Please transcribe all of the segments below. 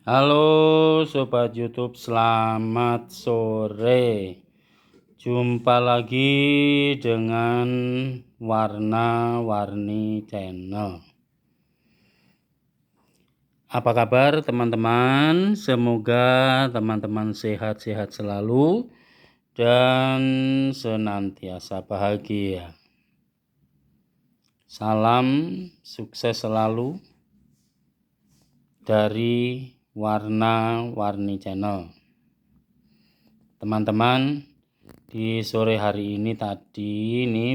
Halo Sobat YouTube, selamat sore. Jumpa lagi dengan Warna-Warni Channel. Apa kabar teman-teman? Semoga teman-teman sehat-sehat selalu dan senantiasa bahagia. Salam sukses selalu dari Warna-Warni Channel. Teman-teman, di sore hari ini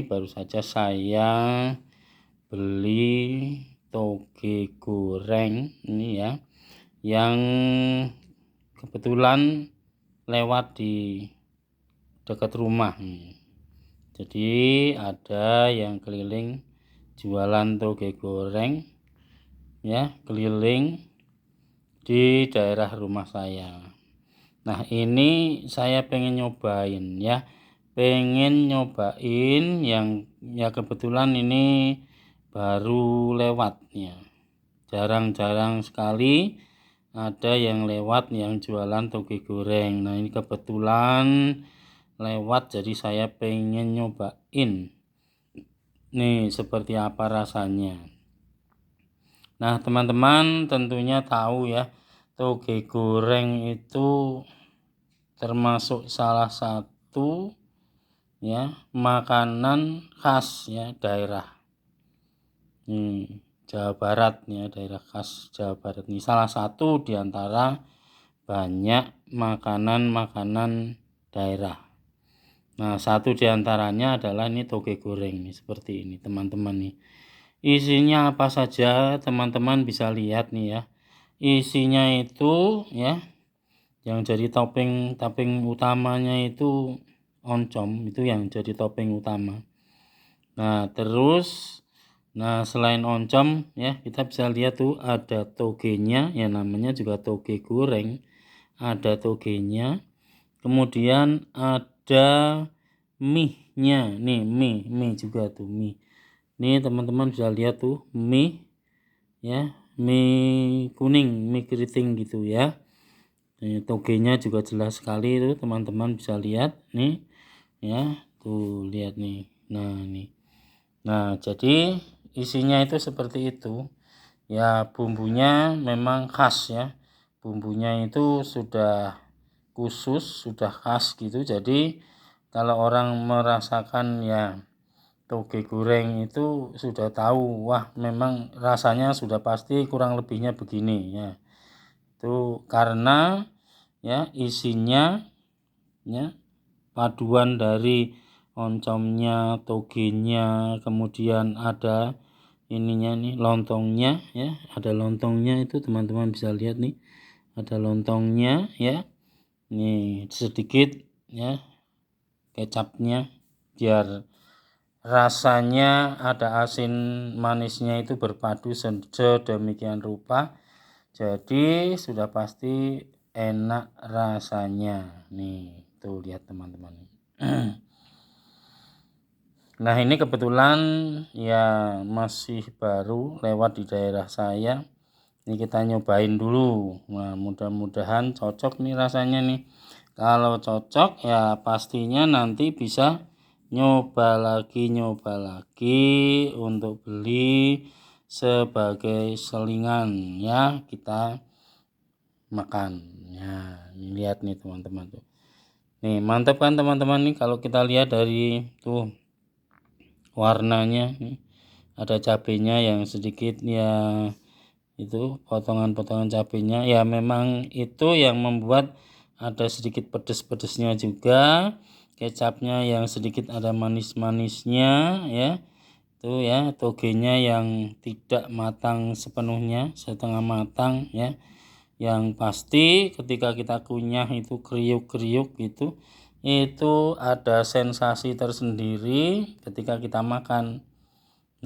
baru saja saya beli toge goreng ini ya, yang kebetulan lewat di dekat rumah. Jadi ada yang keliling jualan toge goreng ya, keliling di daerah rumah saya. Nah, ini saya pengen nyobain yang kebetulan ini baru lewat ya. Jarang-jarang sekali ada yang lewat yang jualan toge goreng. Nah, ini kebetulan lewat, jadi saya pengen nyobain. Nih, seperti apa rasanya. Nah, teman-teman tentunya tahu ya, toge goreng itu termasuk salah satu ya makanan khas ya daerah Jawa Barat ya, daerah khas Jawa Barat ini salah satu di antara banyak makanan-makanan daerah. Nah, satu di antaranya adalah ini toge goreng nih, seperti ini teman-teman nih. Isinya apa saja teman-teman bisa lihat nih ya. Isinya itu ya, yang jadi topping utamanya itu oncom, itu yang jadi topping utama. Nah, terus selain oncom ya, kita bisa lihat tuh ada togenya, ya namanya juga toge goreng. Ada togenya. Kemudian ada mie-nya. Nih, mie juga tuh mie. Nih, teman-teman bisa lihat tuh mie ya, mie kuning, mie keriting gitu ya. Togenya juga jelas sekali itu teman-teman bisa lihat nih ya, tuh lihat nih. Nah, jadi isinya itu seperti itu ya. Bumbunya memang khas ya, bumbunya itu sudah khusus, sudah khas gitu. Jadi kalau orang merasakan ya toge goreng itu sudah tahu, wah memang rasanya sudah pasti kurang lebihnya begini ya. Itu karena ya isinya ya paduan dari oncomnya, togenya, kemudian ada ininya nih, lontongnya ya. Ada lontongnya itu teman-teman bisa lihat nih. Ada lontongnya ya. Nih sedikit ya kecapnya biar rasanya ada asin manisnya itu berpadu sedemikian rupa. Jadi sudah pasti enak rasanya. Nih, tuh lihat teman-teman. Nah, ini kebetulan ya masih baru lewat di daerah saya. Ini kita nyobain dulu. Nah, mudah-mudahan cocok nih rasanya nih. Kalau cocok ya pastinya nanti bisa nyoba lagi untuk beli sebagai selingan ya, kita makan ya. Ini lihat nih teman-teman tuh. Nih, mantap kan teman-teman nih kalau kita lihat dari tuh warnanya nih. Ada cabenya yang sedikit ya, itu potongan-potongan cabenya ya, memang itu yang membuat ada sedikit pedes-pedesnya juga. Kecapnya yang sedikit ada manis-manisnya ya. Itu ya, togenya yang tidak matang sepenuhnya, setengah matang ya. Yang pasti ketika kita kunyah itu kriuk-kriuk itu ada sensasi tersendiri ketika kita makan.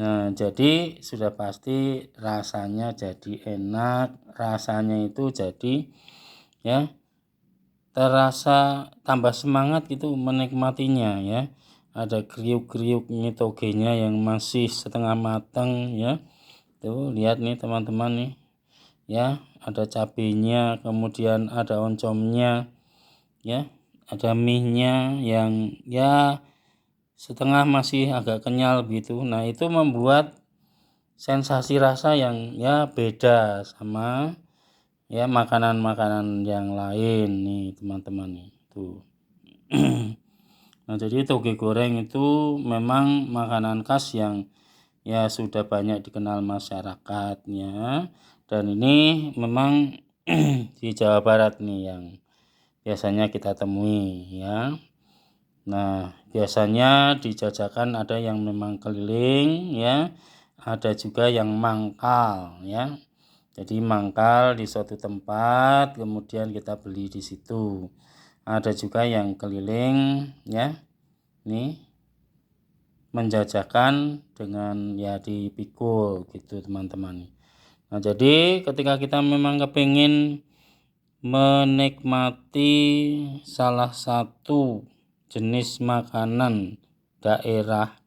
Nah, jadi sudah pasti rasanya jadi enak, rasanya itu jadi ya terasa tambah semangat gitu menikmatinya ya. Ada kriuk-kriuk togenya yang masih setengah matang ya. Tuh lihat nih teman-teman nih. ya, ada cabenya, kemudian ada oncomnya, ya, ada mie-nya yang ya setengah masih agak kenyal gitu. Nah, itu membuat sensasi rasa yang ya beda sama ya makanan-makanan yang lain nih teman-teman nih. Tuh. Nah, jadi toge goreng itu memang makanan khas yang ya sudah banyak dikenal masyarakatnya, dan ini memang di Jawa Barat nih yang biasanya kita temui ya. Nah, biasanya dijajakan ada yang memang keliling ya, ada juga yang mangkal ya. Jadi mangkal di suatu tempat, kemudian kita beli di situ. Ada juga yang keliling ya. Nih menjajakan dengan ya dipikul gitu teman-teman. Nah, jadi ketika kita memang kepingin menikmati salah satu jenis makanan daerah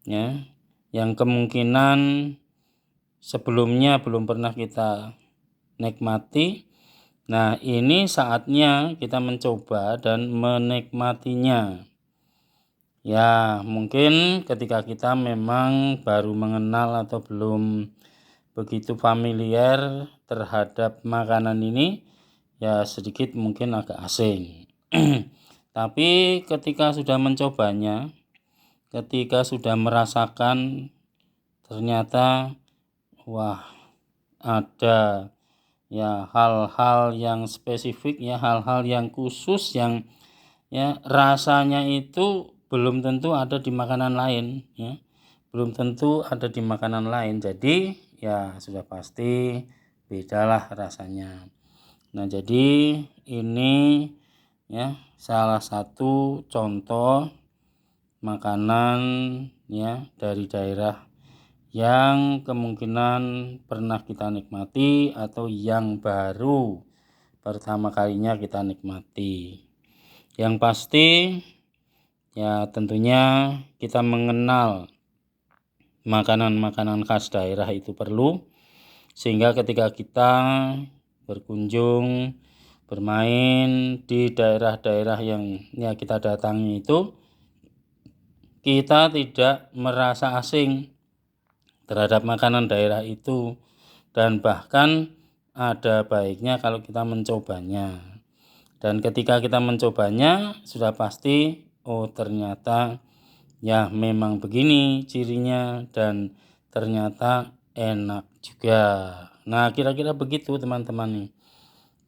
ya yang kemungkinan sebelumnya belum pernah kita nikmati. Nah, ini saatnya kita mencoba dan menikmatinya. Ya, mungkin ketika kita memang baru mengenal atau belum begitu familiar terhadap makanan ini, ya sedikit mungkin agak asing. Tapi ketika sudah mencobanya, ketika sudah merasakan, ternyata wah, ada ya hal-hal yang spesifik ya, hal-hal yang khusus yang ya rasanya itu belum tentu ada di makanan lain ya. Belum tentu ada di makanan lain. Jadi ya sudah pasti bedalah rasanya. Nah, jadi ini ya salah satu contoh makanan ya dari daerah yang kemungkinan pernah kita nikmati atau yang baru pertama kalinya kita nikmati. Yang pasti ya tentunya kita mengenal makanan-makanan khas daerah itu perlu, sehingga ketika kita berkunjung bermain di daerah-daerah yang ya kita datangi itu, kita tidak merasa asing terhadap makanan daerah itu, dan bahkan ada baiknya kalau kita mencobanya. Dan ketika kita mencobanya sudah pasti oh ternyata ya memang begini cirinya dan ternyata enak juga. Nah, kira-kira begitu teman-teman nih.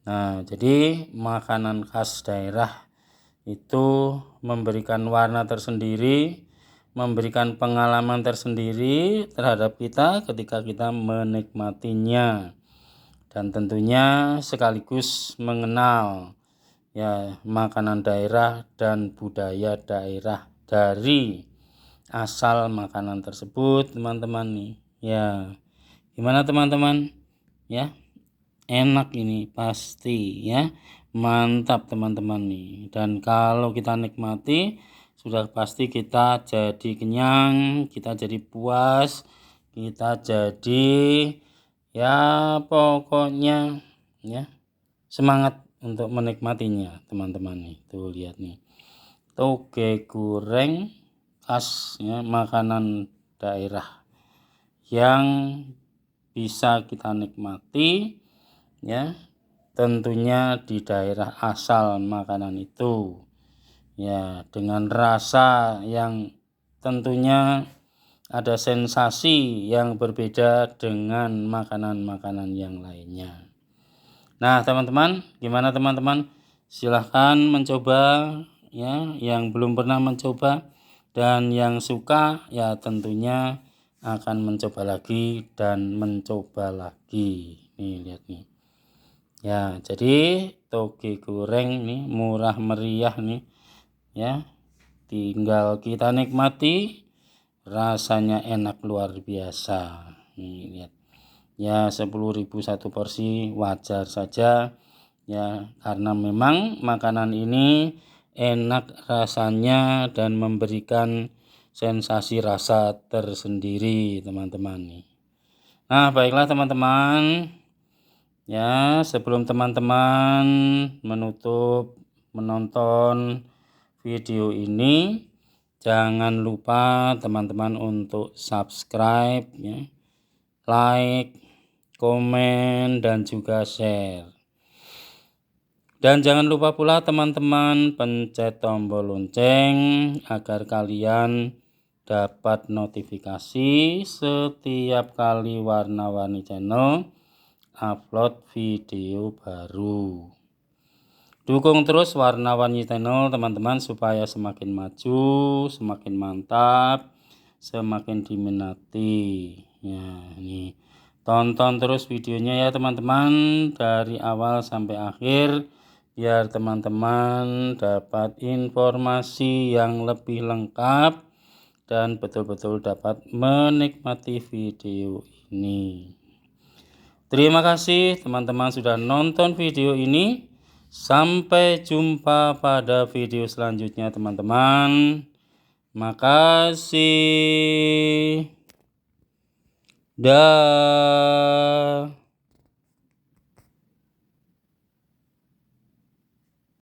Nah, jadi makanan khas daerah itu memberikan warna tersendiri, memberikan pengalaman tersendiri terhadap kita ketika kita menikmatinya, dan tentunya sekaligus mengenal ya makanan daerah dan budaya daerah dari asal makanan tersebut teman-teman nih. Ya, gimana teman-teman? Ya, enak ini pasti ya. Mantap teman-teman nih. Dan kalau kita nikmati sudah pasti kita jadi kenyang, kita jadi puas, kita jadi ya pokoknya ya semangat untuk menikmatinya teman-teman nih. Tuh lihat nih. Toge goreng khas ya makanan daerah yang bisa kita nikmati ya tentunya di daerah asal makanan itu ya, dengan rasa yang tentunya ada sensasi yang berbeda dengan makanan-makanan yang lainnya. Nah, teman-teman, gimana teman-teman? Silahkan mencoba ya, yang belum pernah mencoba, dan yang suka ya tentunya akan mencoba lagi dan mencoba lagi. Nih lihat nih. Ya, jadi toge goreng nih murah meriah nih ya. Tinggal kita nikmati, rasanya enak luar biasa. Nih lihat. Ya 10.000 satu porsi wajar saja ya, karena memang makanan ini enak rasanya dan memberikan sensasi rasa tersendiri teman-teman nih. Nah, baiklah teman-teman, Ya, sebelum teman-teman menutup menonton video ini, jangan lupa teman-teman untuk subscribe ya, like, komen, dan juga share. Dan jangan lupa pula teman-teman pencet tombol lonceng agar kalian dapat notifikasi setiap kali Warna-Warni Channel upload video baru. Dukung terus Warna-Warni Channel teman-teman supaya semakin maju, semakin mantap, semakin diminati. Ya, ini tonton terus videonya ya teman-teman dari awal sampai akhir biar teman-teman dapat informasi yang lebih lengkap dan betul-betul dapat menikmati video ini. Terima kasih teman-teman sudah nonton video ini. Sampai jumpa pada video selanjutnya teman-teman. Makasih. Dah.